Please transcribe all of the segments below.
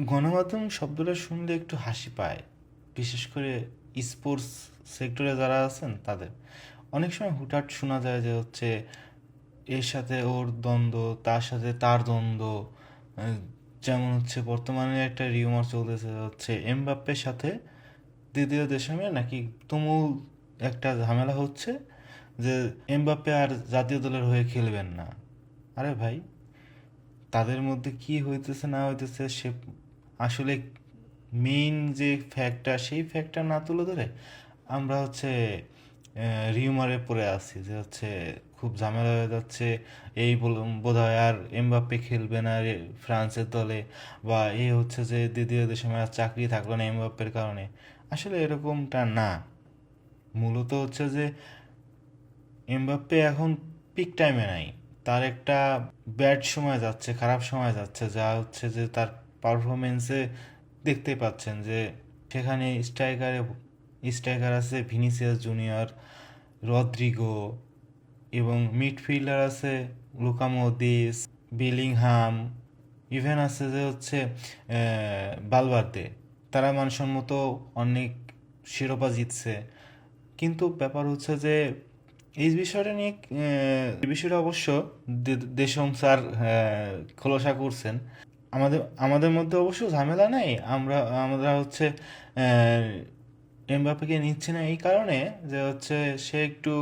গণমাধ্যম শব্দটা শুনলে একটু হাসি পায়, বিশেষ করে স্পোর্টস সেক্টরে যারা আছেন তাদের। অনেক সময় হুটহাট শোনা যায় যে হচ্ছে এর সাথে ওর দ্বন্দ্ব, তার সাথে তার দ্বন্দ্ব। যেমন হচ্ছে বর্তমানে একটা রিউমার চলতেছে হচ্ছে এমবাপ্পের সাথে দ্বিতীয় দেশমে নাকি তুমুল একটা ঝামেলা হচ্ছে যে এমবাপ্পে আর জাতীয় দলের হয়ে খেলবেন না। আরে ভাই, তাদের মধ্যে কি হইতেছে না হইতেছে সে আসলে মেইন যে ফ্যাক্টটা সেই ফ্যাক্টটা না তুলে ধরে আমরা হচ্ছে রিউমারে পড়ে আছি যে হচ্ছে খুব ঝামেলা হয়ে যাচ্ছে, এই বোধ হয় আর এমবাপ্পে খেলবে না ফ্রান্সের দলে, বা এই হচ্ছে যে দ্বিতীয় দেশে আর চাকরি থাকলো না এমবাপ্পের কারণে। আসলে এরকমটা না। মূলত হচ্ছে যে এমবাপ্পে এখন পিক টাইমে নাই, তার একটা ব্যাড সময় যাচ্ছে, খারাপ সময় যাচ্ছে, যা হচ্ছে যে তার পারফরমেন্সে দেখতে পাচ্ছেন যে সেখানে স্ট্রাইকার আছে ভিনিসিয়াস জুনিয়র, রদ্রিগো, এবং মিডফিল্ডার আছে লুকা মদ্রিচ, বেলিংহাম, ইভেন আছে যে হচ্ছে বালবার্দে। তারা মানসম্মত অনেক শিরোপা জিতছে। কিন্তু ব্যাপার হচ্ছে যে এই বিষয়টা নিয়ে এই বিষয়টা অবশ্য দেশম স্যার খোলসা করছেন। আমাদের আমাদের মধ্যে অবশ্য ঝামেলা নেই, আমরা হচ্ছে এমবাপ্পেকে নিচ্ছে না এই কারণে যে হচ্ছে সে একটু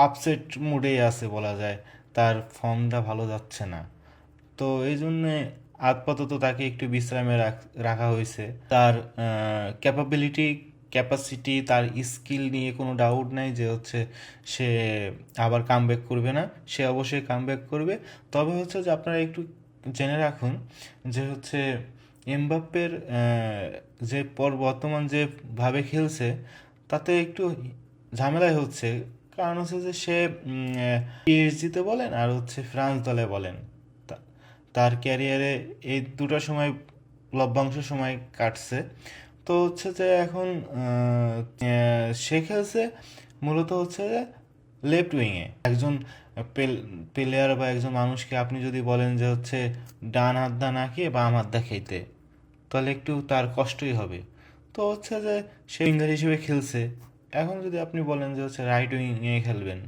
আপসেট মুডেই আছে বলা যায়, তার ফর্মটা ভালো যাচ্ছে না। তো এই জন্যে আপাতত তাকে একটু বিশ্রামে রাখা হয়েছে। তার ক্যাপাসিটি, তার স্কিল নিয়ে কোনো ডাউট নাই যে হচ্ছে সে আবার কামব্যাক করবে না, সে অবশ্যই কামব্যাক করবে। তবে হচ্ছে যে আপনারা একটু জেনে রাখুন যে হচ্ছে এমবাপ্পের যে বর্তমান যে ভাবে খেলছে তাতে একটু ঝামেলাই হচ্ছে। কারণ হচ্ছে যে সে পিএসজিতে বলেন আর হচ্ছে ফ্রান্স দলে বলেন, তার ক্যারিয়ারে এই দুটো সময় লভ্যাংশ সময় কাটছে। তো হচ্ছে যে এখন সে খেলছে মূলত হচ্ছে যে লেফট উইংয়ে। একজন প্লেয়ার বা একজন মানুষকে আপনি যদি বলেন যে হচ্ছে ডান হাত দা না খেয়ে বাম হাত দা খেতে, তাহলে একটু তার কষ্টই হবে। তো হচ্ছে যে সে উইঙ্গার হিসেবে খেলছে। এখন যদি আপনি বলেন যে হচ্ছে রাইট উইংয়ে খেলবেন,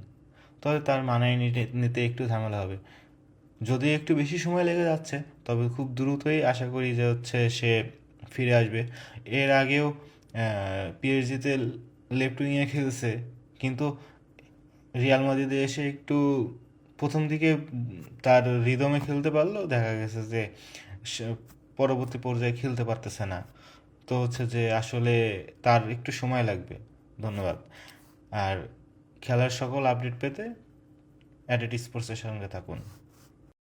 তাহলে তার মানায় নিতে নিতে একটু ঝামেলা হবে। যদি একটু বেশি সময় লেগে যাচ্ছে, তবে খুব দ্রুতই আশা করি যে হচ্ছে সে ফিরে আসবে। এর আগেও পিএসজিতে লেফট উইংয়ে খেলছে, কিন্তু রিয়াল মাদ্রিদে এসে একটু প্রথম দিকে তার রিদমে খেলতে পারলো, দেখা গেছে যে সে পরবর্তী পর্যায়ে খেলতে পারতেছে না। তো হচ্ছে যে আসলে তার একটু সময় লাগবে। ধন্যবাদ। আর খেলার সকল আপডেট পেতে অ্যাডেট স্পোর্টসের সঙ্গে থাকুন।